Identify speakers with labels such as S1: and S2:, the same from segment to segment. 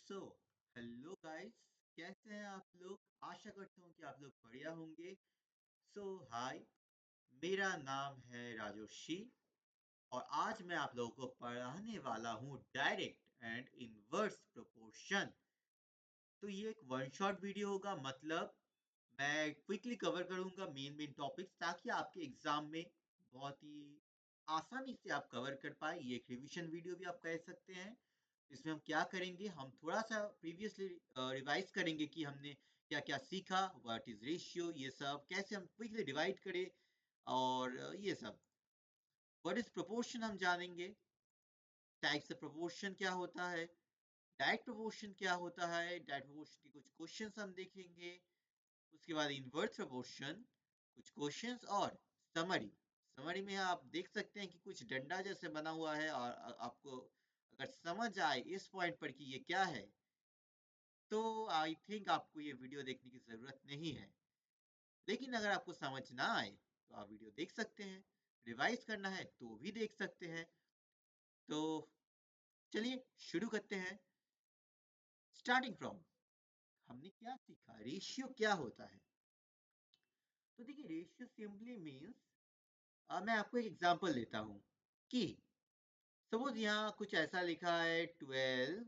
S1: So hello guys, कैसे हैं आप लोग? आशा करता हूँ कि आप लोग बढ़िया होंगे। हाय, मेरा नाम है राजोशी और आज मैं आप लोगों को पढ़ाने वाला हूँ डायरेक्ट एंड इनवर्स प्रोपोर्शन। तो ये एक वन शॉट वीडियो होगा, मतलब मैं क्विकली कवर करूंगा मेन मेन टॉपिक्स ताकि आपके एग्जाम में बहुत ही आसानी से आप कवर कर पाए। ये एक रिवीजन वीडियो भी आप कह सकते हैं। इसमें हम क्या करेंगे, हम थोड़ा सा प्रीवियसली रिवाइज करेंगे कि हमने क्या क्या सीखा, व्हाट इज रेशियो, ये सब कैसे हम क्विकली डिवाइड करें और ये सब व्हाट इज प्रोपोर्शन हम जानेंगे। टाइप्स ऑफ प्रोपोर्शन क्या होता है, डायरेक्ट प्रोपोर्शन क्या होता है, डायरेक्ट प्रोपोर्शन के कुछ क्वेश्चंस हम देखेंगे। उसके बाद इनवर्स प्रोपोर्शन, कुछ क्वेश्चंस और समरी। समरी में आप देख सकते हैं कि कुछ डंडा जैसे बना हुआ है और आपको अगर समझ आए इस पॉइंट पर कि ये क्या है तो आई थिंक आपको ये वीडियो देखने की जरूरत नहीं है। लेकिन अगर आपको समझ ना आए तो आप वीडियो देख सकते हैं, रिवाइज करना है तो भी देख सकते हैं। तो चलिए शुरू करते हैं। स्टार्टिंग फ्रॉम, हमने क्या सीखा, रेशियो क्या होता है। तो देखिए, रेशियो सिंपली मीन्स, मैं आपको एक एग्जांपल देता हूं कि सपोज यहाँ कुछ ऐसा लिखा है 12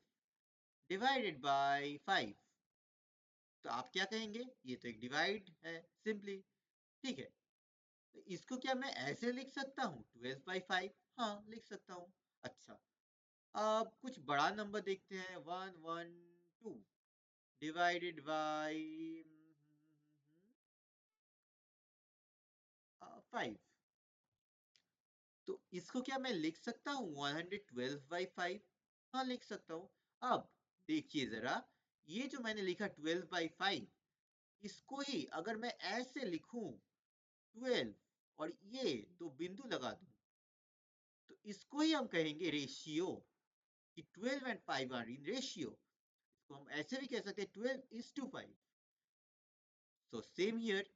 S1: डिवाइडेड बाय 5। तो आप क्या कहेंगे, ये तो एक डिवाइड है सिंपली, ठीक है। तो इसको क्या मैं ऐसे लिख सकता हूँ 12/5? हाँ, लिख सकता हूँ। अच्छा, अब कुछ बड़ा नंबर देखते हैं, 112 डिवाइडेड बाय 5। तो इसको क्या मैं लिख सकता हूँ 112/5? हाँ, लिख सकता हूँ। अब देखिए जरा, ये जो मैंने लिखा 12/5, इसको ही अगर मैं ऐसे लिखूं 12 और ये दो बिंदु लगा दूं तो इसको ही हम कहेंगे रेशियो, कि 12 एंड 5 आर इन रेशियो। इसको हम ऐसे भी कह सकते हैं 12:5। सो सेम हियर,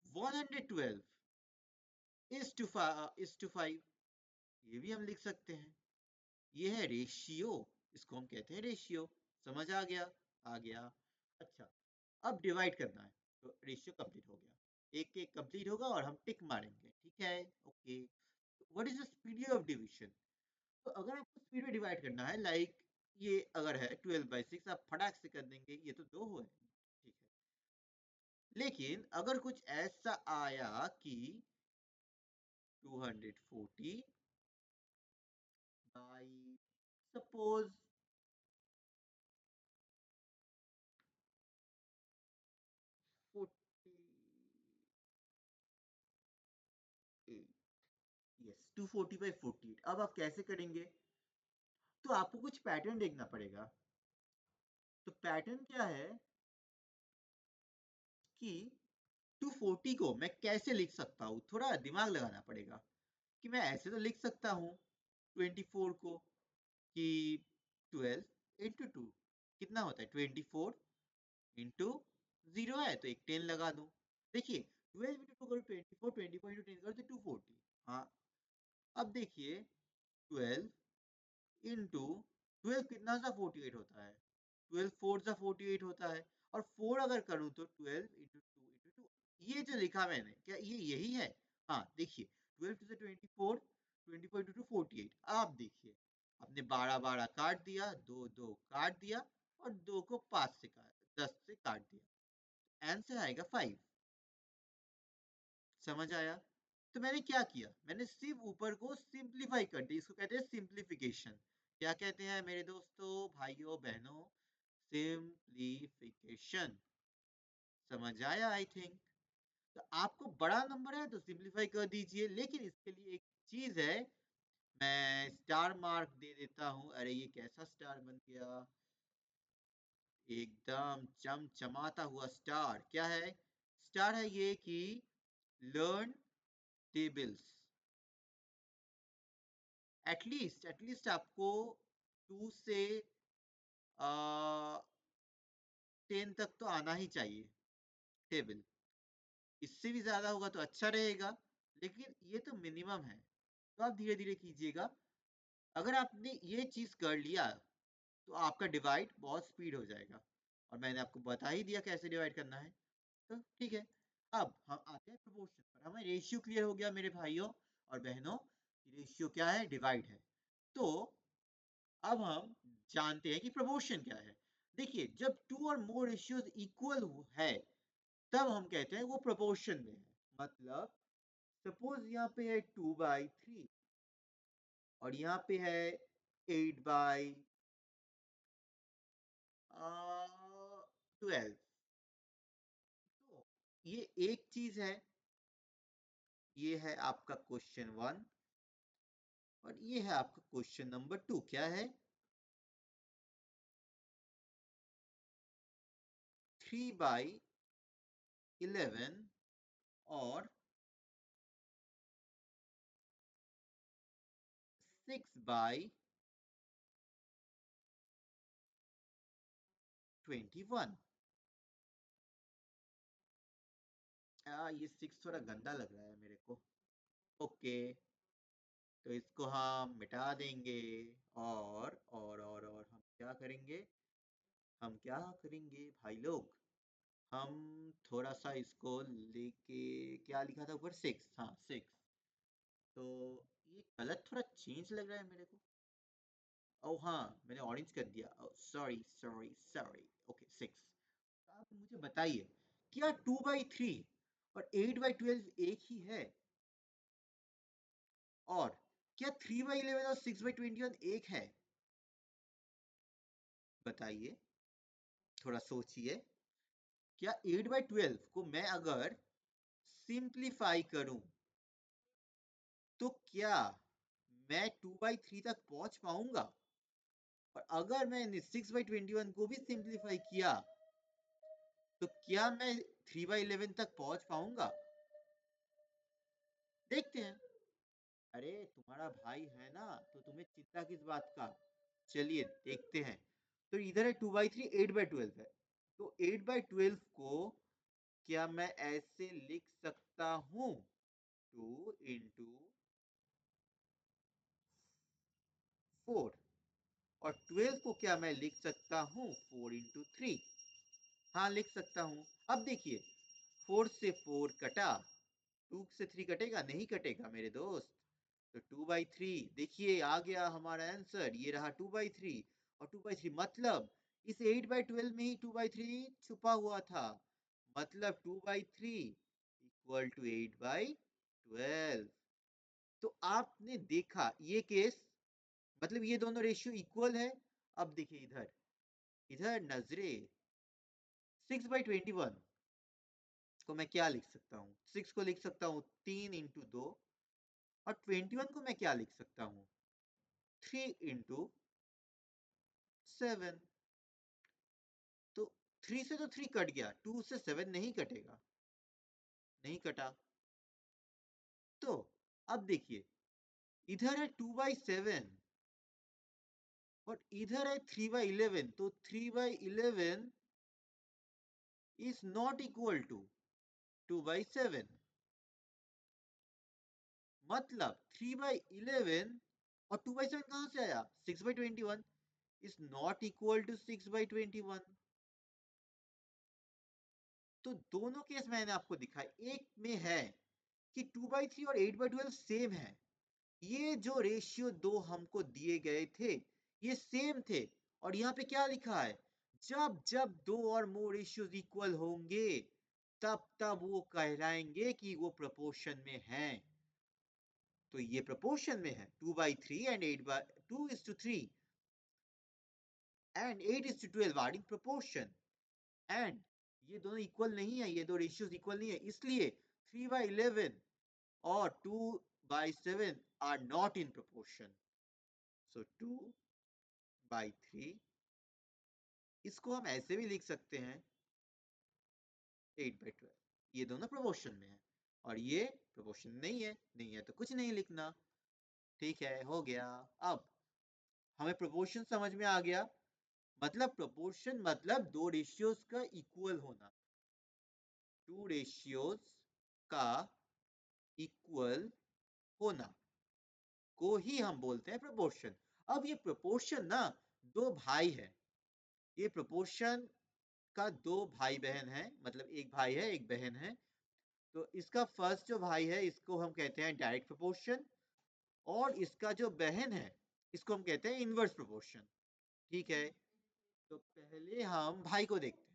S1: 112:5 ये भी हम लिख सकते हैं। ये है रेशियो, इसको हम कहते हैं रेशियो। समझ आ गया? आ गया। अच्छा, अब डिवाइड करना है तो रेशियो कंप्लीट हो गया, एक एक कंप्लीट होगा और हम टिक मारेंगे, ठीक है, okay. What is the speed of division? तो अगर आपको स्पीड में डिवाइड करना है, लाइक ये अगर है 12/6, आप फटाक से कर देंगे, ये तो दो हुए, ठीक है। लेकिन अगर कुछ ऐसा आया कि 240 बाई सपोज 48, यस 240/48, अब आप कैसे करेंगे? तो आपको कुछ पैटर्न देखना पड़ेगा। तो पैटर्न क्या है कि 240 को मैं कैसे लिख सकता हूँ, थोड़ा दिमाग लगाना पड़ेगा। कि मैं ऐसे तो लिख सकता हूँ 24 को कि 12 × 2 कितना होता है, 24 इंटू 0 है तो एक 10 लगा दूं। देखिए 12 × 2 करो 24, 24 × 10 करो तो 240। हाँ, अब देखिए 12 इंटू 12 कितना सा 48 होता है, 12 4 सा 48 होता है। और 4 अगर करूं तो 12 × 2 × 2, ये जो लिखा मैंने क्या ये यही है? हाँ देखिए, 12 × 2 = 24, 24 × 2 = 48। आप देखिए, आपने 12 12 काट दिया, 2 2 काट दिया और 2 को 5 से काट 10 से काट दिया, आंसर आएगा 5। समझ आया? तो मैंने क्या किया, मैंने सिर्फ ऊपर को सिंप्लीफाई कर दिया, इसको कहते हैं सिंप्लीफिकेशन। क्या कहते हैं मेरे दोस्तों, भाइयों बहनों? सिंप्लीफिकेशन। समझ आया आई थिंक। तो आपको बड़ा नंबर है तो सिंप्लीफाई कर दीजिए, लेकिन इसके लिए एक चीज है, मैं स्टार मार्क दे देता हूं। अरे ये कैसा स्टार बन गया, एकदम चमचमाता हुआ स्टार। क्या है स्टार? है ये कि लर्न टेबल्स। एटलीस्ट आपको 2 से 10 तक तो आना ही चाहिए टेबल। इससे भी ज्यादा होगा तो अच्छा रहेगा, लेकिन ये तो मिनिमम है। तो आप धीरे धीरे कीजिएगा। अगर आपने ये चीज कर लिया तो आपका डिवाइड बहुत स्पीड हो जाएगा। और मैंने आपको बता ही दिया कैसे डिवाइड करना है, तो ठीक है। अब हम आते हैं प्रोपोर्शन पर। हमें रेशियो क्लियर हो गया मेरे भाइयों और बहनों, रेशियो क्या है, डिवाइड है। तो अब हम जानते हैं कि प्रोपोर्शन क्या है। देखिए, जब टू और मोर रेशियोज इक्वल है तब हम कहते हैं वो प्रोपोर्शन में है। मतलब सपोज यहाँ पे है 2/3 और यहाँ पे है 8/12। तो ये एक चीज है, ये है आपका क्वेश्चन 1 और ये है आपका क्वेश्चन नंबर 2। क्या है? 3/11 और 6/21। ये 6 थोड़ा गंदा लग रहा है मेरे को। ओके, तो इसको हम मिटा देंगे और हम क्या करेंगे, हम क्या करेंगे भाई लोग, हम थोड़ा सा इसको लेके, क्या लिखा था ऊपर, 6, हाँ 6। तो ये कलर थोड़ा चेंज लग रहा है मेरे को। ओ हाँ, मैंने ऑरेंज कर दिया, सॉरी सॉरी सॉरी। ओके 6। आप मुझे बताइए, क्या 2/3 और 8/12 एक ही है? और क्या 3/11 और 6/21 एक है? बताइए, थोड़ा सोचिए। क्या 8/12 को मैं अगर सिंप्लीफाई करूं तो क्या मैं 2/3 तक पहुंच पाऊंगा? और अगर मैंने 6/21 को भी सिंप्लीफाई किया तो क्या मैं 3/11 तक पहुंच पाऊंगा? देखते हैं। अरे तुम्हारा भाई है ना, तो तुम्हें चिंता किस बात का। चलिए देखते हैं। तो इधर है 2/3, 8/12 है। तो 8/12 को क्या मैं ऐसे लिख सकता हूं, 2 into 4। और 12 को क्या मैं लिख सकता हूं, 4 into 3। हाँ लिख सकता हूं। अब देखिए, 4 से 4 कटा, 2 से 3 कटेगा नहीं, कटेगा मेरे दोस्त। तो 2/3 देखिए आ गया हमारा आंसर, ये रहा 2/3। और 2/3 मतलब इस 8/12 में ही 2/3 छुपा हुआ था। मतलब 2/3 इक्वल टू 8/12। तो आपने देखा ये केस, मतलब ये दोनों रेशियो इक्वल है। अब देखिए इधर, इधर नजरे 6/21 को मैं क्या लिख सकता हूँ, 6 को लिख सकता हूँ 3 into 2। और 21 को मैं क्या लिख सकता हूँ, 3 into 7। तो 3 से तो 3 कट गया, 2 से 7 नहीं कटेगा, नहीं कटा। तो अब देखिए, इधर है 2/7 और इधर है 3/11। तो 3/11 is not equal to 2/7। मतलब 3/11 और 2/7 कहां से आया, 6/21 is not equal to 6/21। तो दोनों केस मैंने आपको दिखाया, एक में है कि 2/3 और 8/12 सेम है। ये जो रेशियो दो हमको दिए गए थे ये सेम थे। और यहाँ पे क्या लिखा है, जब जब दो और मोर रेशियोज इक्वल होंगे तब तब वो कहलाएंगे कि वो प्रोपोर्शन में हैं। तो ये प्रोपोर्शन में है, 2/3 and 2:3 and 8:12 are in proportion. And ये दोनों इक्वल नहीं है, ये दो रेशियोज इक्वल नहीं है, इसलिए 3/11 और 2/7 are not in proportion. So 2/3, इसको हम ऐसे भी लिख सकते हैं 8/12। ये दोनों प्रोपोर्शन में है और ये प्रोपोर्शन नहीं है, नहीं है तो कुछ नहीं लिखना। ठीक है, हो गया। अब हमें प्रोपोर्शन समझ में आ गया। मतलब प्रोपोर्शन मतलब दो रेशियोज का इक्वल होना, टू रेशियोज का इक्वल होना को ही हम बोलते हैं प्रोपोर्शन। अब ये प्रोपोर्शन ना दो भाई है, ये प्रोपोर्शन का दो भाई बहन है, मतलब एक भाई है एक बहन है। तो इसका फर्स्ट जो भाई है इसको हम कहते हैं डायरेक्ट प्रोपोर्शन, और इसका जो बहन है इसको हम कहते हैं इनवर्स प्रोपोर्शन। ठीक है, तो पहले हम भाई को देखते हैं।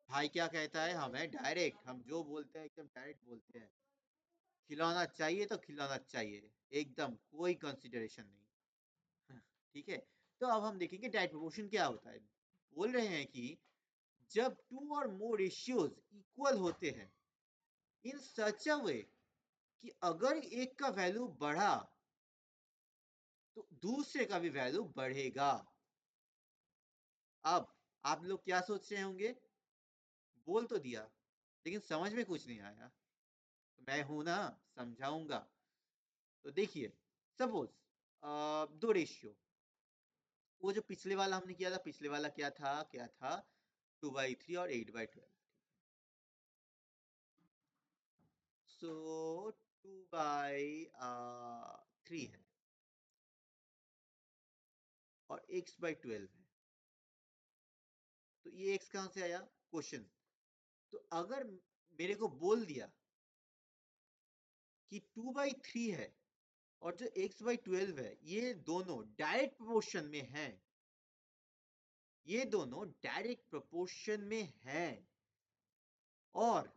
S1: भाई क्या कहता है, हमें डायरेक्ट, हम जो बोलते हैं एकदम डायरेक्ट बोलते हैं, खिलौना चाहिए तो खिलौना चाहिए, एकदम कोई कंसिडरेशन नहीं। ठीक है, तो अब हम देखेंगे डायरेक्ट प्रोपोर्शन क्या होता है। बोल रहे हैं कि जब टू और मोर रेशियोज इक्वल होते हैं इन सच अ वे कि अगर एक का वैल्यू बढ़ा तो दूसरे का भी वैल्यू बढ़ेगा। अब आप लोग क्या सोच रहे होंगे, बोल तो दिया लेकिन समझ में कुछ नहीं आया, तो मैं हूं ना, समझाऊंगा। तो देखिए, सपोज दो रेशियो, वो जो पिछले वाला हमने किया था, पिछले वाला क्या था 2/3 और 8/12। सो 2/3 है और x/12 है, तो ये x कहां से आया, क्वेश्चन। तो अगर मेरे को बोल दिया कि 2/3 है और जो x/12 है ये दोनों डायरेक्ट प्रोपोर्शन में है, ये दोनों डायरेक्ट प्रोपोर्शन में है, और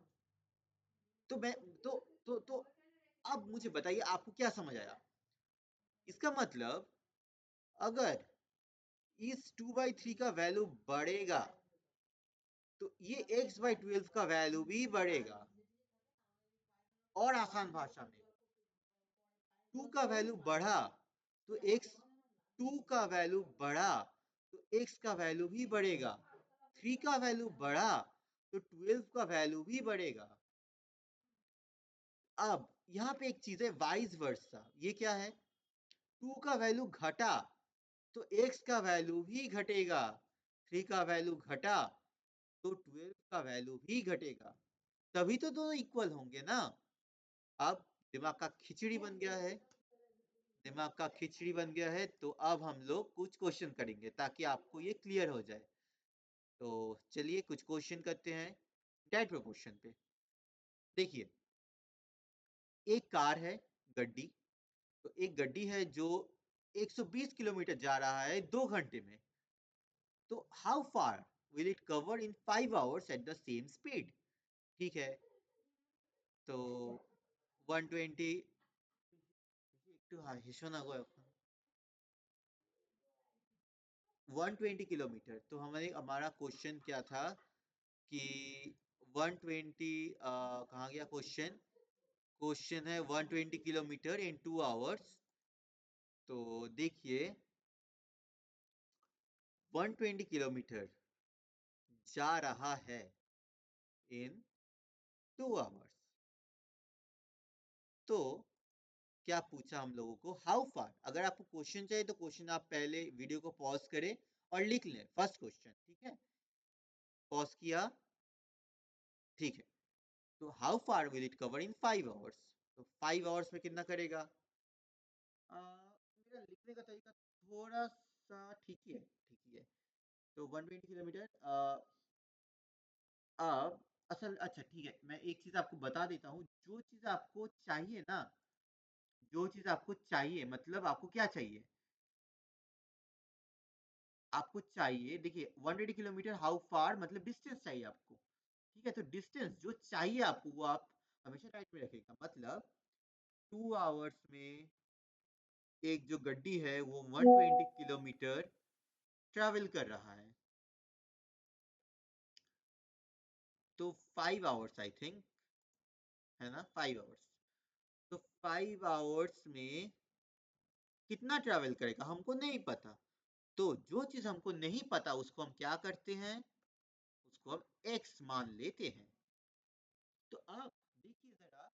S1: तो मैं तो अब मुझे बताइए आपको क्या समझ आया। इसका मतलब अगर इस 2/3 का वैल्यू बढ़ेगा तो ये x/12 का वैल्यू भी बढ़ेगा। और आसान भाषा में, 2 का वैल्यू बढ़ा तो x, 2 का वैल्यू बढ़ा तो x का वैल्यू भी बढ़ेगा, 3 का वैल्यू बढ़ा तो 12 का वैल्यू भी बढ़ेगा। अब यहाँ पे एक चीज है वाइस वर्सा, ये क्या है, 2 का वैल्यू घटा तो x का वैल्यू भी घटेगा, 3 का वैल्यू घटा तो 12 का वैल्यू भी घटेगा, तभी तो दोनों इक्वल होंगे ना। अब दिमाग का खिचड़ी बन गया है, दिमाग का खिचड़ी बन गया है, तो अब हम लोग कुछ क्वेश्चन करेंगे ताकि आपको ये क्लियर हो जाए। तो चलिए कुछ क्वेश्चन करते हैं डायरेक्ट प्रोपोर्शन पे। देखिए, एक कार है, गड्डी, तो एक गड्डी है जो 120 किलोमीटर जा रहा है 2 घंटे में, तो how far will it cover in 5 hours at the same speed. ठीक है, तो 120, একটু হেসো না গো এখন। 120 किलोमीटर, तो हमारे हमारा क्वेश्चन क्या था कि 120, कहाँ गया क्वेश्चन, क्वेश्चन है 120 किलोमीटर इन 2 आवर्स। तो देखिए 120 किलोमीटर जा रहा है इन 2 आवर्स, तो क्या पूछा हम लोगों को, हाउ फार। अगर आपको क्वेश्चन चाहिए तो क्वेश्चन आप पहले वीडियो को पॉज करें और लिख लें फर्स्ट क्वेश्चन। ठीक है, पॉज किया, ठीक है। तो how far will it cover in 5 hours, तो 5 आवर्स में कितना करेगा। मेरा लिखने का तरीका थोड़ा सा ठीक ही है, ठीक ही है। तो 120 किलोमीटर, अब असल, अच्छा ठीक है, मैं एक चीज आपको बता देता हूँ, जो चीज आपको चाहिए ना, जो चीज आपको चाहिए, मतलब आपको क्या चाहिए, आपको चाहिए, देखिए 180 किलोमीटर हाउ फार मतलब डिस्टेंस चाहिए आपको। ठीक है, तो डिस्टेंस जो चाहिए आपको वो आप हमेशा राइट में रखेगा, मतलब 2 आवर्स में एक जो गड्डी है वो 120 किलोमीटर ट्रैवल कर रहा है, तो 5 आवर्स आई थिंक, है ना, 5 आवर्स। तो 5 आवर्स में कितना ट्रैवल करेगा हमको नहीं पता, तो जो चीज हमको नहीं पता उसको हम क्या करते हैं, उसको हम एक्स मान लेते हैं। तो अब देखिए जरा,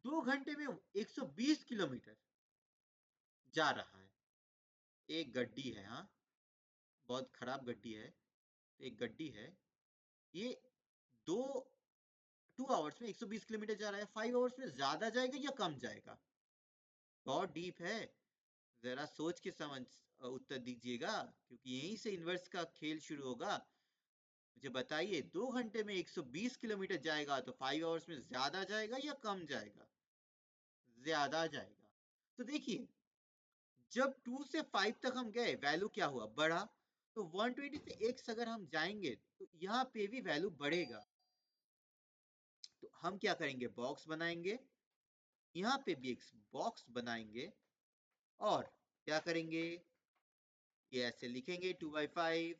S1: 2 घंटे में 120 किलोमीटर जा रहा है, एक गड्डी है, हाँ, बहुत खराब गड्डी है, एक गड्डी है, ये दो 2 आवर्स में 120 किलोमीटर जा रहा है, 5 आवर्स में ज्यादा जाएगा या कम जाएगा, बहुत डीप है, जरा सोच के समझ उत्तर दीजिएगा, क्योंकि यहीं से इन्वर्स का खेल शुरू होगा। मुझे बताइए, 2 घंटे में 120 किलोमीटर जाएगा तो 5 आवर्स में ज्यादा जाएगा या कम जाएगा? ज्यादा जाएगा। तो देखिए, जब 2 से 5 तक हम गए, वैल्यू क्या हुआ? बढ़ा। तो 120 से x अगर हम जाएंगे तो यहाँ पे भी वैल्यू बढ़ेगा। तो हम क्या करेंगे? बॉक्स बनाएंगे, यहाँ पे भी एक बॉक्स बनाएंगे, और क्या करेंगे? ये ऐसे लिखेंगे 2/5,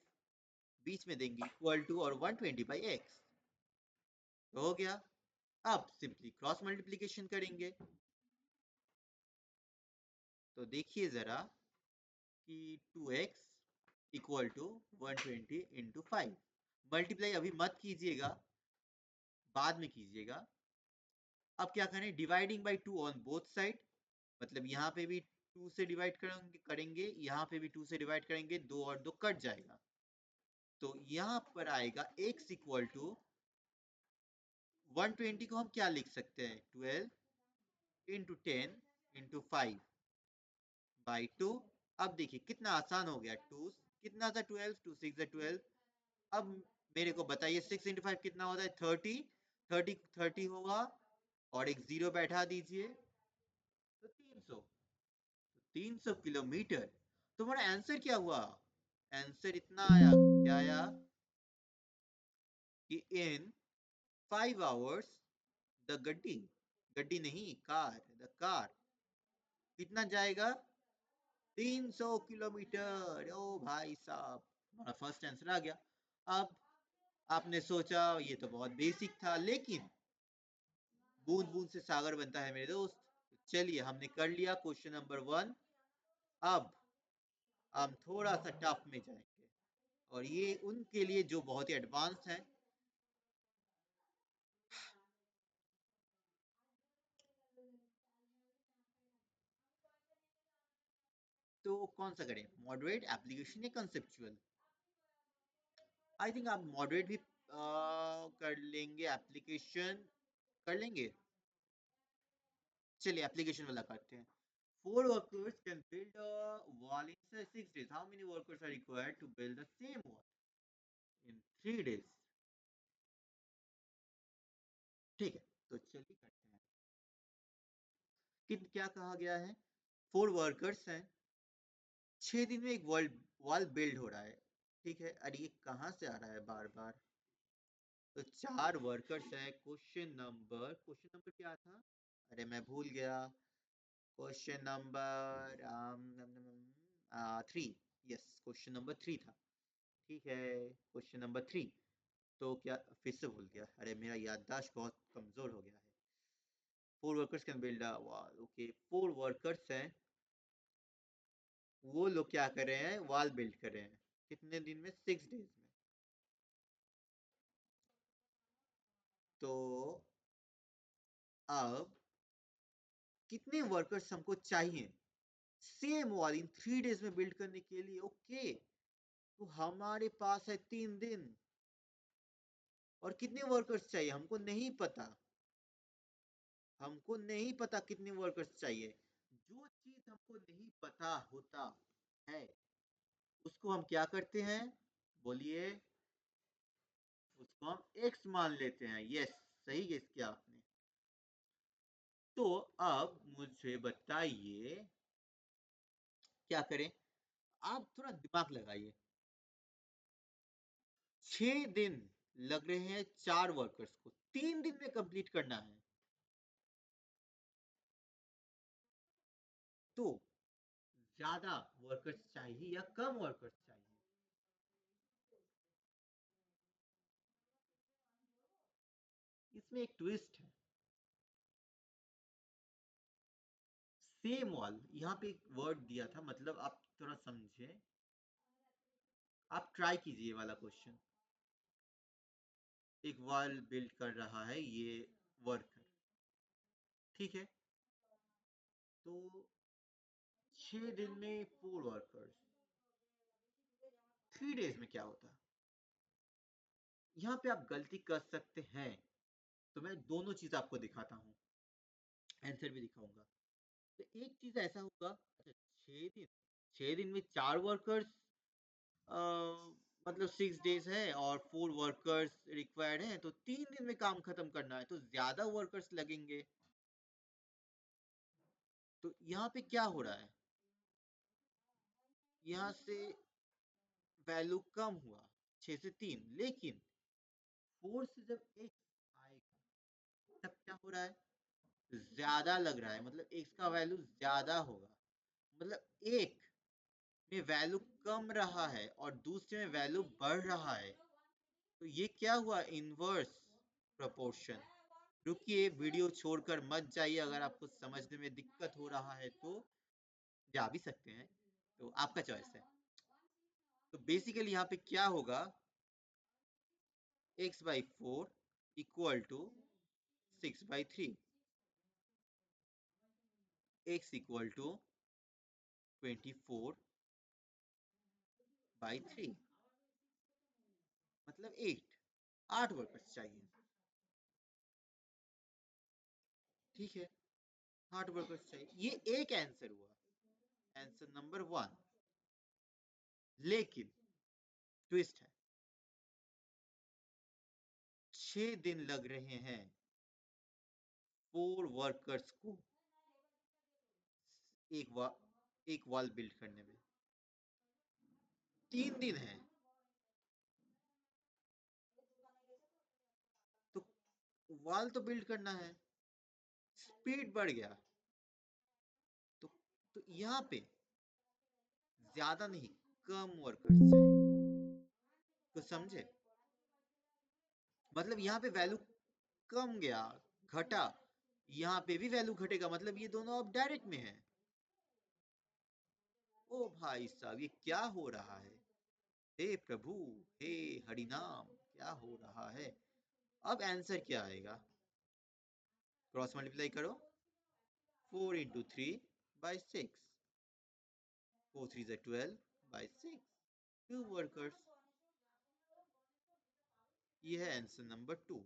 S1: बीच में देंगे इक्वल टू और 120/x। तो हो गया। अब सिंपली क्रॉस मल्टीप्लीकेशन करेंगे। तो देखिए जरा कि 2x इक्वल टू 120 × 5। मल्टीप्लाई अभी मत कीजिएगा, बाद में कीजिएगा। अब क्या करें? Dividing by 2 on both side, मतलब यहाँ पे भी 2 से डिवाइड करेंगे, यहाँ पे भी 2 से डिवाइड करेंगे, 2 और 2 कट जाएगा। तो यहाँ पर आएगा x इक्वल टू 120 को हम क्या लिख सकते हैं? 12 × 10 × 5/2। अब देखिए कितना आसान हो गया। 2 कितना था? 12, 2 6 12। अब मेरे को बताइए 6 × 5 कितना होता है? 30। 30 होगा, और एक जीरो बैठा दीजिए, तो 300। 300 किलोमीटर। तुम्हारा आंसर क्या हुआ? आंसर इतना आया, क्या आया? कि इन 5 आवर्स द गड्डी, गड्डी नहीं, कार, द कार कितना जाएगा? 300 किलोमीटर। ओ भाई साहब, हमारा फर्स्ट आंसर आ गया। अब आपने सोचा ये तो बहुत बेसिक था, लेकिन बूंद बूंद से सागर बनता है मेरे दोस्त। चलिए, हमने कर लिया क्वेश्चन नंबर 1। अब हम थोड़ा सा टफ में जाएंगे, और ये उनके लिए जो बहुत ही एडवांस है। तो कौन सा करें? मॉडरेट, एप्लीकेशन या कंसेप्चुअल? आई थिंक आप मॉडरेट भी कर लेंगे, एप्लीकेशन कर लेंगे। चलिए एप्लीकेशन वाला करते हैं। 4 workers can build a wall in 6 days. How many workers are required to build the same wall in 3 days? ठीक है, तो चलिए करते हैं। क्या कहा गया है? 4 वर्कर्स हैं, 6 दिन में एक वॉल बिल्ड हो रहा है। ठीक है, अरे ये कहाँ से आ रहा है बार बार? तो 4 वर्कर्स है। क्वेश्चन नंबर क्या था? अरे मैं भूल गया। Question number 3। Yes, question number 3 था। ठीक है, क्वेश्चन नंबर 3। तो क्या, फिर से भूल गया? अरे मेरा याददाश्त बहुत कमजोर हो गया है। 4 workers can build a wall. Okay, 4 workers हैं, वो लोग क्या कर रहे हैं? वॉल बिल्ड कर रहे हैं। कितने दिन में? 6 डेज में। तो अब कितने वर्कर्स हमको चाहिए सेम वॉल इन 3 डेज में बिल्ड करने के लिए? ओके, तो हमारे पास है 3 दिन। और कितने वर्कर्स चाहिए हमको नहीं पता। हमको नहीं पता कितने वर्कर्स चाहिए। जो चीज हमको नहीं पता होता है, उसको हम क्या करते हैं? बोलिए। उसको हम एक्स मान लेते हैं। यस, सही गेस किया आपने। तो अब मुझे बताइए क्या करें? आप थोड़ा दिमाग लगाइए। 6 दिन लग रहे हैं 4 वर्कर्स को, 3 दिन में कंप्लीट करना है। तो ज्यादा वर्कर्स चाहिए या कम वर्कर्स चाहिए? इसमें एक ट्विस्ट है। सेम वॉल, यहाँ पे एक वर्ड दिया था, मतलब आप थोड़ा समझे। आप ट्राई कीजिए ये वाला क्वेश्चन। एक वॉल बिल्ड कर रहा है ये वर्कर, ठीक है? तो 6 दिन में 4 वर्कर्स, 3 डेज में क्या होता? यहाँ पे आप गलती कर सकते हैं। तो मैं दोनों चीज आपको दिखाता हूँ, आंसर भी दिखाऊंगा। तो एक चीज ऐसा होगा, अच्छा, 6 दिन, 6 दिन में 4 वर्कर्स, मतलब 6 डेज है और 4 वर्कर्स रिक्वायर्ड है, तो 3 दिन में काम खत्म करना है, तो ज्यादा वर्कर्स लगेंगे। तो यहाँ पे क्या हो रहा है, यहाँ से वैल्यू कम हुआ 6 से 3, लेकिन 4 से जब x आएगा तब क्या हो रहा है, ज्यादा लग रहा है, मतलब x का वैल्यू ज्यादा होगा, मतलब एक में वैल्यू कम रहा है और दूसरे में वैल्यू बढ़ रहा है, तो ये क्या हुआ, इनवर्स प्रोपोर्शन। रुकिए, वीडियो छोड़कर मत जाइए, अगर आपको समझने में दिक्कत हो रहा है तो जा भी सकते हैं, तो आपका चॉइस है। तो बेसिकली यहाँ पे क्या होगा, x/4 equal to 6/3, x equal to 24/3, मतलब 8 वर्कर्स चाहिए। ठीक है, 8 वर्कर्स चाहिए, ये एक आंसर हुआ, आंसर नंबर 1। लेकिन ट्विस्ट है, 6 दिन लग रहे हैं 4 वर्कर्स को एक वा, एक वॉल बिल्ड करने में। 3 दिन है तो वॉल तो बिल्ड करना है, स्पीड बढ़ गया, तो यहाँ पे ज्यादा नहीं, कम वर्कर्स चाहिए, तो समझे, मतलब यहाँ पे वैल्यू कम गया, घटा, यहाँ पे भी वैल्यू घटेगा, मतलब ये दोनों अब डायरेक्ट में है। ओ भाई साहब, ये क्या हो रहा है, हे प्रभु, हे हरिनाम, क्या हो रहा है। अब आंसर क्या आएगा, क्रॉस मल्टीप्लाई करो, 4 into 3/6, 4 3 12/6, 2 वर्कर्स, ये है आंसर नंबर 2।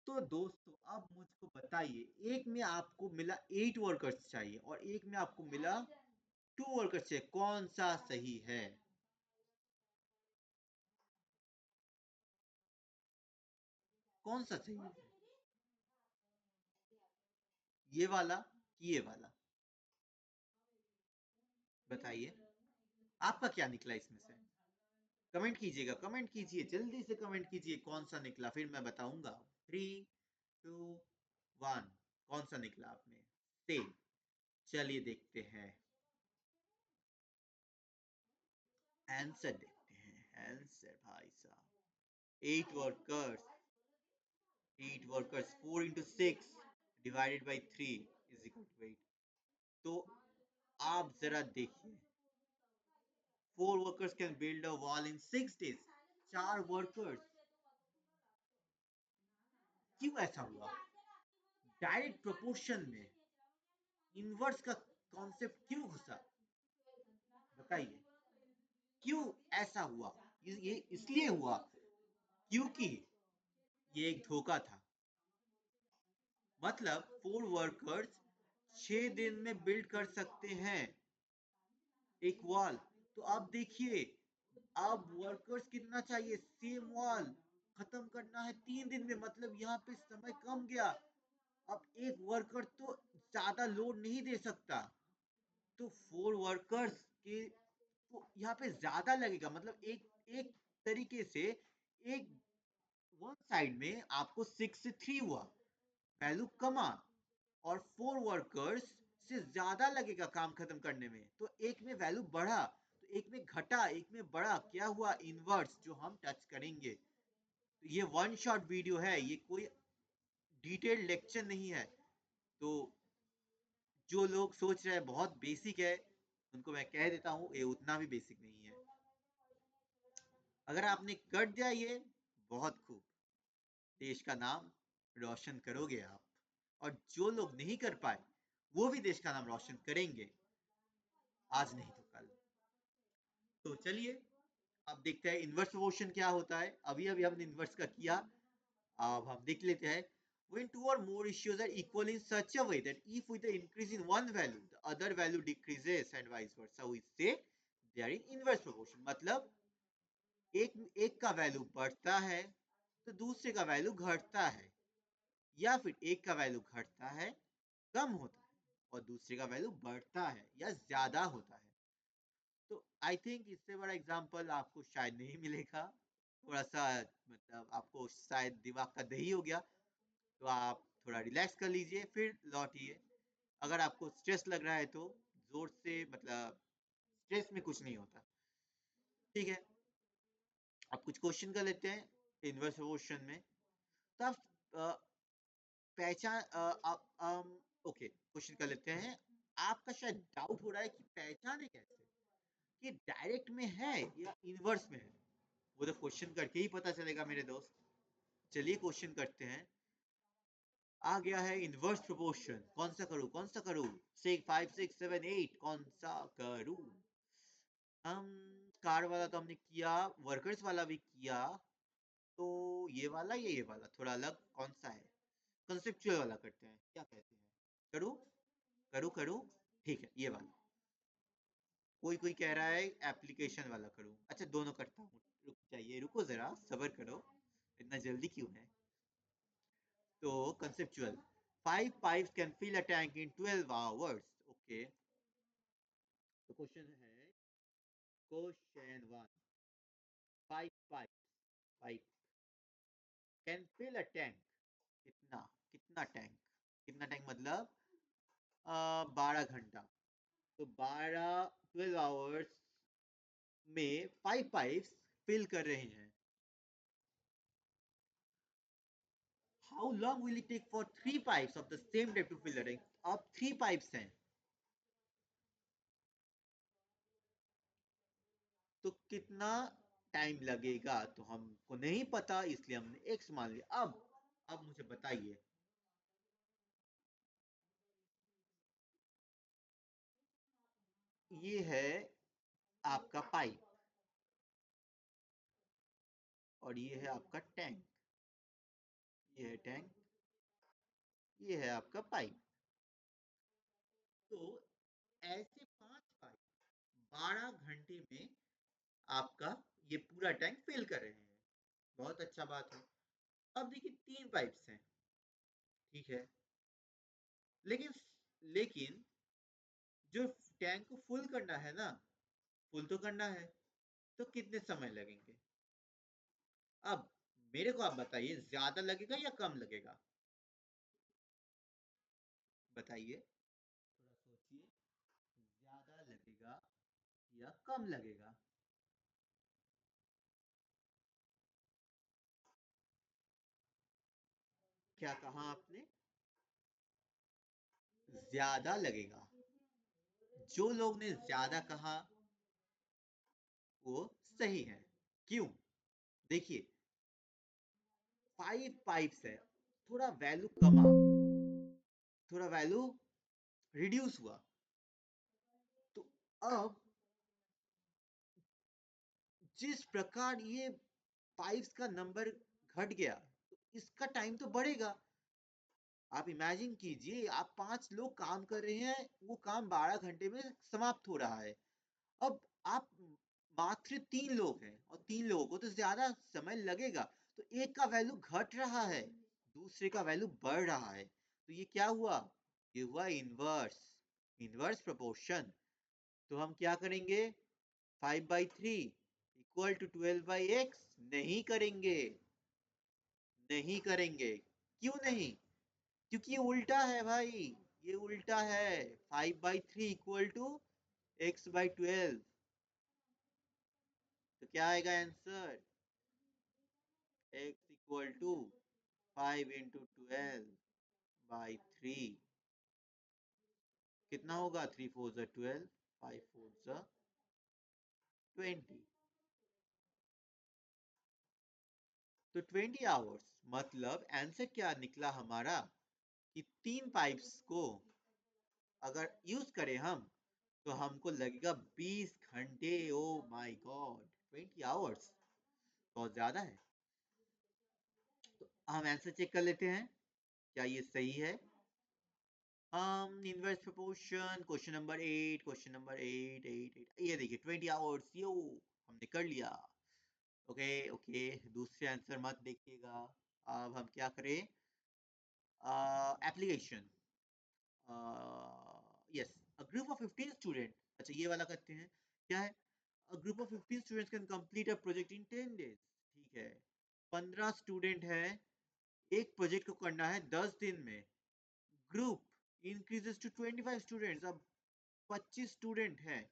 S1: तो दोस्तों अब मुझको बताइए, एक में आपको मिला 8 वर्कर्स चाहिए और एक में आपको मिला 2 वर्कर्स चाहिए, कौन सा सही है। कौन सा सही है, ये वाला कि ये वाला, बताइए, आपका क्या निकला इसमें से, कमेंट कीजिएगा, कमेंट कीजिए, जल्दी से कमेंट कीजिए कौन सा निकला, फिर मैं बताऊंगा। 3 2 1, कौन सा निकला आपने से, चलिए देखते हैं, आंसर देखते हैं, आंसर भाई साहब, 8 workers 4 into 6 divided by 3 is equal to 8। तो आप जरा देखिए, 4 workers can build a wall in 6 days, 4 workers, क्यों ऐसा हुआ, डायरेक्ट प्रोपोर्शन में इनवर्स का कॉन्सेप्ट क्यों घुसा, बताइए, क्यों ऐसा हुआ, ये इसलिए हुआ क्योंकि ये एक धोखा था, मतलब 4 वर्कर्स 6 दिन में बिल्ड कर सकते हैं एक वॉल, तो अब देखिए, अब वर्कर्स कितना चाहिए, सेम वॉल खत्म करना है 3 दिन में, मतलब यहाँ पे समय कम गया, अब एक वर्कर तो ज्यादा लोड नहीं दे सकता, तो 4 वर्कर्स के तो यहाँ पे ज्यादा लगेगा, मतलब एक एक तरीके से एक वन साइड में आपको 6 से 3 हुआ, वैल्यू कमा, और 4 वर्कर्स से ज्यादा लगेगा काम खत्म करने में, तो एक में वैल्यू बढ़ा, तो एक में घटा, एक में बढ़ा, क्या हुआ, इनवर्स, जो हम टच करेंगे। तो ये वन शॉट वीडियो है, ये कोई डिटेल्ड लेक्चर नहीं है, तो जो लोग सोच रहे हैं बहुत बेसिक है, उनको मैं कह देता हूँ ये उतना भी बेसिक नहीं है, अगर आपने कर दिया ये, बहुत खूब, देश का नाम रोशन करोगे आप, और जो लोग नहीं कर पाए वो भी देश का नाम रोशन करेंगे, आज नहीं तो कल। तो चलिए अब देखते हैं इन्वर्स प्रोपोर्शन क्या होता है, अभी अभी हमने इन्वर्स का किया, अब हम देख लेते हैं when two or more ratios are equal in such a way that if with the increase in one value the other value decreases and vice versa, we say they are in inverse proportion. मतलब एक एक का value बढ़ता है तो दूसरे का value घटता है, या फिर एक का वैल्यू घटता है, कम होता है, और दूसरे का वैल्यू बढ़ता है या ज्यादा होता है। तो आई थिंक इससे बड़ा एग्जांपल आपको शायद नहीं मिलेगा। थोड़ा सा मतलब आपको शायद दिमाग का दही हो गया, तो आप थोड़ा रिलैक्स कर लीजिए फिर लौटिए। अगर आपको स्ट्रेस लग रहा है तो जोर से, मतलब स्ट्रेस में कुछ नहीं होता। ठीक है, अब कुछ क्वेश्चन कर लेते हैं इनवर्स प्रोपोर्शन में। तो आप पहचान ओके, क्वेश्चन कर लेते हैं। आपका शायद डाउट हो रहा है कि पहचाने कैसे कि डायरेक्ट में है या इनवर्स में है। वो तो क्वेश्चन करके ही पता चलेगा मेरे दोस्त। चलिए क्वेश्चन करते हैं। आ गया है इनवर्स प्रोपोर्शन। कौन सा करूं, कौन सा करूं? 6 5 6 7 8 कौन सा करूं? हम कार वाला तो हमने किया, वर्कर्स वाला भी किया, तो ये वाला या ये वाला थोड़ा अलग कौन सा है? कंसेप्चुअल वाला करते हैं, क्या कहते हैं? करूं, करूं? ठीक है, ये वाला। कोई कोई कह रहा है एप्लीकेशन वाला करूं। अच्छा, दोनों करता हूँ। रुक जाइए, रुको जरा, सबर करो, इतना जल्दी क्यों है? तो conceptual, 5 pipes can fill a tank in 12 hours. Okay, तो क्वेश्चन है, question one, 5 pipes, pipe can fill a tank. कितना, कितना टैंक? कितना टैंक मतलब 12 घंटा। तो 12 आवर्स में 5 पाइप्स फिल कर रहे हैं। How long will it take for 3 pipes of the same type to fill the tank? अब 3 पाइप्स हैं तो कितना टाइम लगेगा? तो हमको नहीं पता, इसलिए हमने एक्स मान लिया। अब मुझे बताइए। ये है आपका पाइप और ये है आपका टैंक। ये है टैंक, ये है आपका पाइप। तो ऐसे 5 पाइप 12 घंटे में आपका ये पूरा टैंक फिल कर रहे हैं। बहुत अच्छा बात है। अब देखिए 3 पाइप्स हैं, ठीक है, लेकिन लेकिन जो टैंक को फुल करना है ना, फुल तो करना है, तो कितने समय लगेंगे? अब मेरे को आप बताइए, ज्यादा लगेगा या कम लगेगा? बताइए, थोड़ा सोचिए, ज्यादा लगेगा या कम लगेगा? क्या कहा आपने? ज्यादा लगेगा। जो लोग ने ज्यादा कहा वो सही है। क्यों? देखिए, 5 पाइप्स है, थोड़ा वैल्यू कमा, थोड़ा वैल्यू रिड्यूस हुआ, तो अब जिस प्रकार ये पाइप्स का नंबर घट गया, तो इसका टाइम तो बढ़ेगा। आप इमेजिन कीजिए, आप 5 लोग काम कर रहे हैं, वो काम 12 घंटे में समाप्त हो रहा है। अब आप मात्र 3 लोग हैं और 3 लोगों को तो ज्यादा समय लगेगा, तो एक का वैल्यू घट रहा है, दूसरे का वैल्यू बढ़ रहा है। तो ये क्या हुआ? ये हुआ इनवर्स, इनवर्स प्रोपोर्शन। तो हम क्या करेंगे? 5/3 इक्वल टू 12/x नहीं करेंगे, नहीं करेंगे। क्यों नहीं? क्योंकि ये उल्टा है भाई, ये उल्टा है। 5/3 इक्वल टू x/12। तो क्या आएगा answer? x equal to 5 into 12/3। कितना होगा? 3 4 12, 5 4 20। तो 20 आवर्स, मतलब आंसर क्या निकला हमारा कि 3 पाइप्स को अगर यूज करें हम, तो हमको लगेगा 20 घंटे। ओ माय गॉड, 20 आवर्स बहुत ज्यादा है। तो हम आंसर चेक कर लेते हैं। क्या ये सही है? Inverse proportion question number 8, question number 8, ये देखिए 20 आवर्स यो हमने कर लिया। ओके ओके, दूसरे आंसर मत देखिएगा। अब हम क्या करें? Application. Yes, a group of 15 student. अच्छा ये वाला करते हैं। क्या है? A group of 15 students can complete a project in 10 days. ठीक है, 15 स्टूडेंट है, एक प्रोजेक्ट को करना है 10 दिन में। ग्रुप इंक्रीजेस टू 25 स्टूडेंट्स, अब 25 स्टूडेंट हैं,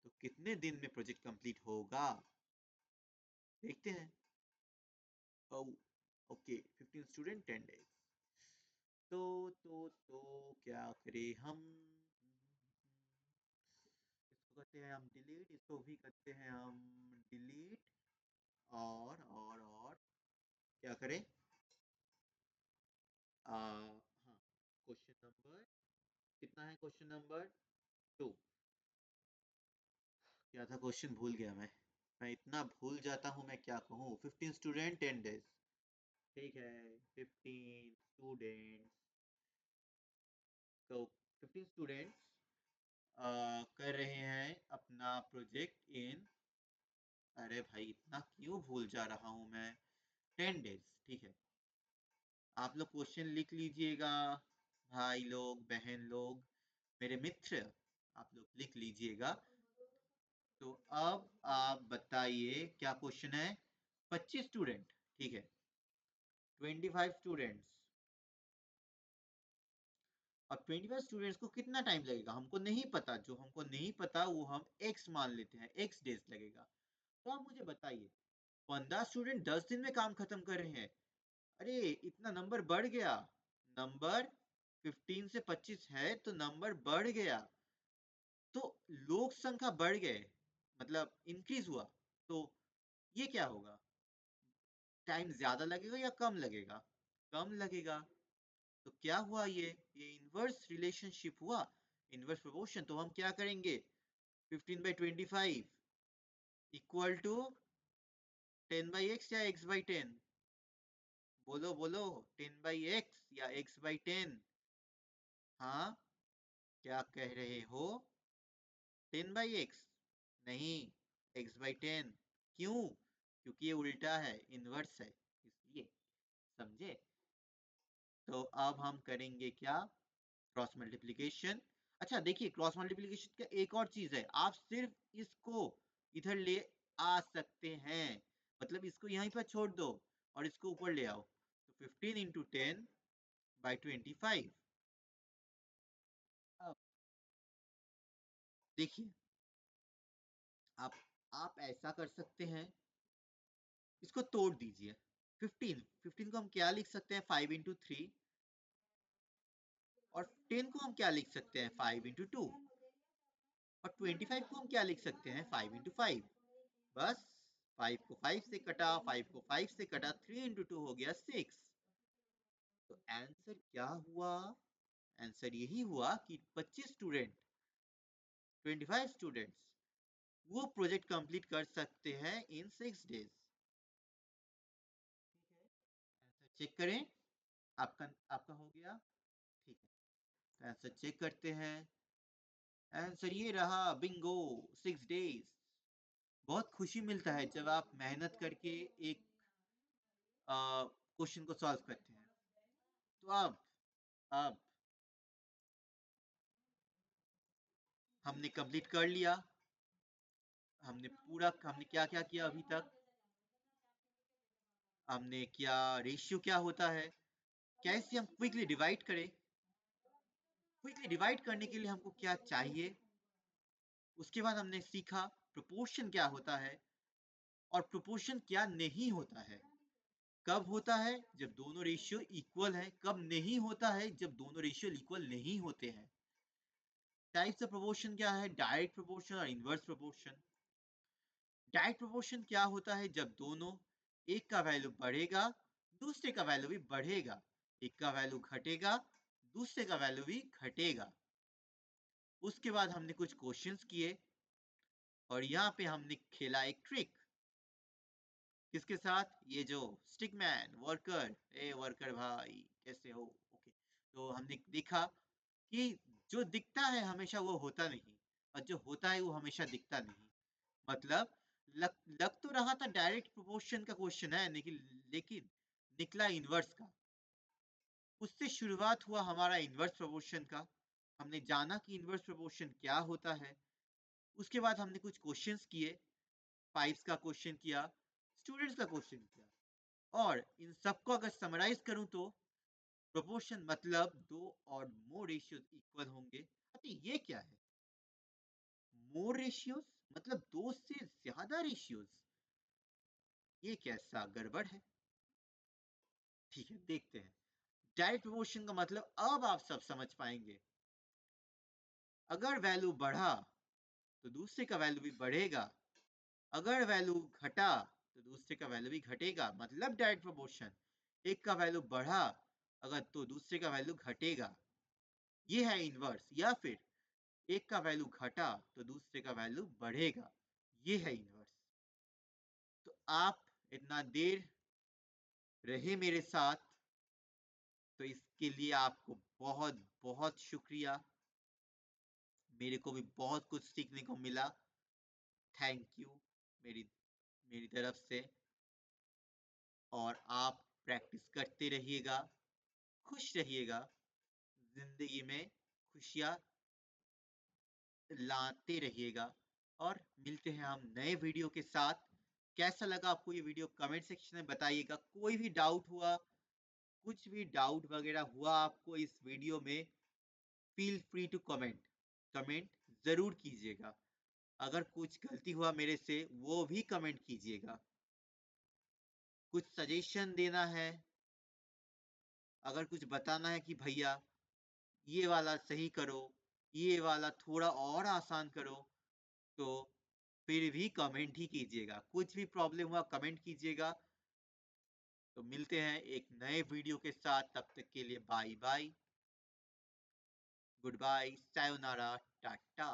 S1: तो कितने दिन में प्रोजेक्ट कंप्लीट होगा? देखते हैं। Okay, 15 student 10 days. तो क्या करें हम? इसको करते हैं हम डिलीट, इसको भी करते हैं हम डिलीट। और क्या करें? हाँ, क्वेश्चन नंबर कितना है? Question number 2। क्या था क्वेश्चन? भूल गया मैं इतना भूल जाता हूँ, मैं क्या कहूँ। 15 स्टूडेंट 10 डेज। ठीक है, 15 स्टूडेंट्स, तो 15 स्टूडेंट्स कर रहे हैं अपना प्रोजेक्ट इन, अरे भाई इतना क्यों भूल जा रहा हूँ मैं, 10 डेज। ठीक है, आप लोग क्वेश्चन लिख लीजिएगा, भाई लोग, बहन लोग, मेरे मित्र, आप लोग लिख लीजिएगा। तो अब आप बताइए क्या क्वेश्चन है? 25 स्टूडेंट, ठीक है, 25 स्टूडेंट्स, और 25 स्टूडेंट्स को कितना टाइम लगेगा हमको नहीं पता। जो हमको नहीं पता वो हम x मान लेते हैं, x डेज लगेगा। तो आप मुझे बताइए, 15 स्टूडेंट 10 दिन में काम खत्म कर रहे हैं, अरे इतना नंबर बढ़ गया। नंबर 15 से 25 है तो नंबर बढ़ गया, तो लोक संख्या बढ़ गए, मतलब इंक्रीज हुआ, तो ये क्या होगा? टाइम ज्यादा लगेगा या कम लगेगा? कम लगेगा। तो क्या हुआ? ये इनवर्स रिलेशनशिप हुआ, इनवर्स प्रोपोर्शन। तो हम क्या करेंगे? 15/25 इक्वल टू 10/x या x/10? बोलो बोलो, 10/x या x/10? हाँ, क्या कह रहे हो? 10/x? नहीं, x/10। क्यों? क्योंकि ये उल्टा है, इनवर्स है, इसलिए। समझे? तो अब हम करेंगे क्या? Cross multiplication. अच्छा देखिए, क्रॉस मल्टीप्लीकेशन का एक और चीज है, आप सिर्फ इसको इधर ले आ सकते हैं, मतलब इसको यहीं पर छोड़ दो और इसको ऊपर ले आओ। तो 15 इंटू 10/25। अब देखिए, आप आप ऐसा कर सकते हैं, इसको तोड़ दीजिए। 15 को हम क्या लिख सकते हैं? 5 इंटू 3। और 10 को हम क्या लिख सकते हैं? 5 इंटू 2। और 25 को हम क्या लिख सकते हैं? 5 इंटू 5। बस, 5 को 5 से कटा, 5 को 5 से कटा, 3 इंटू 2 हो गया 6। तो आंसर क्या हुआ? आंसर यही हुआ कि 25 स्टूडेंट, 25 स्टूडेंट्स वो प्रोजेक्ट कंप्लीट कर सकते हैं इन 6 डेज। ठीक है, आंसर चेक करें। आपका आपका हो गया। ठीक है, तो आंसर चेक करते हैं। आंसर ये रहा, बिंगो, 6 डेज। बहुत खुशी मिलता है जब आप मेहनत करके एक क्वेश्चन को सॉल्व करते हैं। तो अब हमने कंप्लीट कर लिया। हमने क्या क्या किया अभी तक? हमने क्या, रेशियो क्या होता है, कैसे हम क्विकली डिवाइड करें, क्विकली डिवाइड करने के लिए हमको क्या चाहिए, उसके बाद हमने सीखा प्रोपोर्शन क्या होता है और प्रोपोर्शन क्या नहीं होता है। कब होता है? जब दोनों रेशियो इक्वल है। कब नहीं होता है? जब दोनों रेशियो इक्वल नहीं होते हैं। टाइप्स ऑफ प्रोपोर्शन क्या है? डायरेक्ट प्रोपोर्शन और इनवर्स प्रोपोर्शन। डायरेक्ट प्रोपोर्शन क्या होता है? जब दोनों, एक का वैल्यू बढ़ेगा, दूसरे का वैल्यू भी बढ़ेगा, एक का वैल्यू घटेगा, दूसरे का वैल्यू भी घटेगा। उसके बाद हमने कुछ क्वेश्चंस किए और यहाँ पे हमने खेला एक ट्रिक। किसके साथ? ये जो स्टिकमैन वर्कर, ए वर्कर भाई कैसे हो? तो हमने देखा कि जो दिखता है हमेशा वो होता नहीं, और जो होता है वो हमेशा दिखता नहीं। मतलब लग तो रहा था डायरेक्ट प्रोपोर्शन का क्वेश्चन है, लेकिन निकला इनवर्स का। उससे शुरुआत हुआ हमारा इनवर्स प्रोपोर्शन का। हमने जाना कि इनवर्स प्रोपोर्शन क्या होता है। उसके बाद हमने कुछ क्वेश्चंस किए, पाइप्स का क्वेश्चन किया, स्टूडेंट्स का क्वेश्चन किया, और इन सबको अगर समराइज करूं तो प्रोपोर्शन मतलब दो और मोर रेशियोज इक्वल होंगे। अभी ये क्या है? मोर रेशियोज मतलब दो से ज्यादा रेशियोज? ये कैसा गड़बड़ है? ठीक है, देखते हैं। डायरेक्ट प्रोपोर्शन का मतलब अब आप सब समझ पाएंगे। अगर वैल्यू बढ़ा तो दूसरे का वैल्यू भी बढ़ेगा, अगर वैल्यू घटा तो दूसरे का वैल्यू भी घटेगा। मतलब डायरेक्ट प्रोपोर्शन, एक का वैल्यू बढ़ा अगर तो दूसरे का वैल्यू घटेगा। ये है इनवर्स। या फिर एक का वैल्यू घटा तो दूसरे का वैल्यू बढ़ेगा। ये है इनवर्स। तो आप इतना देर रहे मेरे साथ, तो इसके लिए आपको बहुत बहुत शुक्रिया। मेरे को भी बहुत कुछ सीखने को मिला। थैंक यू मेरी मेरी तरफ से। और आप प्रैक्टिस करते रहिएगा, खुश रहिएगा, जिंदगी में खुशियां लाते रहिएगा। और मिलते हैं हम नए वीडियो के साथ। कैसा लगा आपको ये वीडियो कमेंट सेक्शन में बताइएगा। कोई भी डाउट हुआ, कुछ भी डाउट वगैरह हुआ आपको इस वीडियो में, feel free to comment. Comment जरूर कीजिएगा। अगर कुछ गलती हुआ मेरे से वो भी कमेंट कीजिएगा। कुछ सजेशन देना है, अगर कुछ बताना है कि भैया ये वाला सही करो, ये वाला थोड़ा और आसान करो, तो फिर भी कमेंट ही कीजिएगा। कुछ भी प्रॉब्लम हुआ कमेंट कीजिएगा। तो मिलते हैं एक नए वीडियो के साथ। तब तक के लिए bye bye, good bye, sayonara, Tata.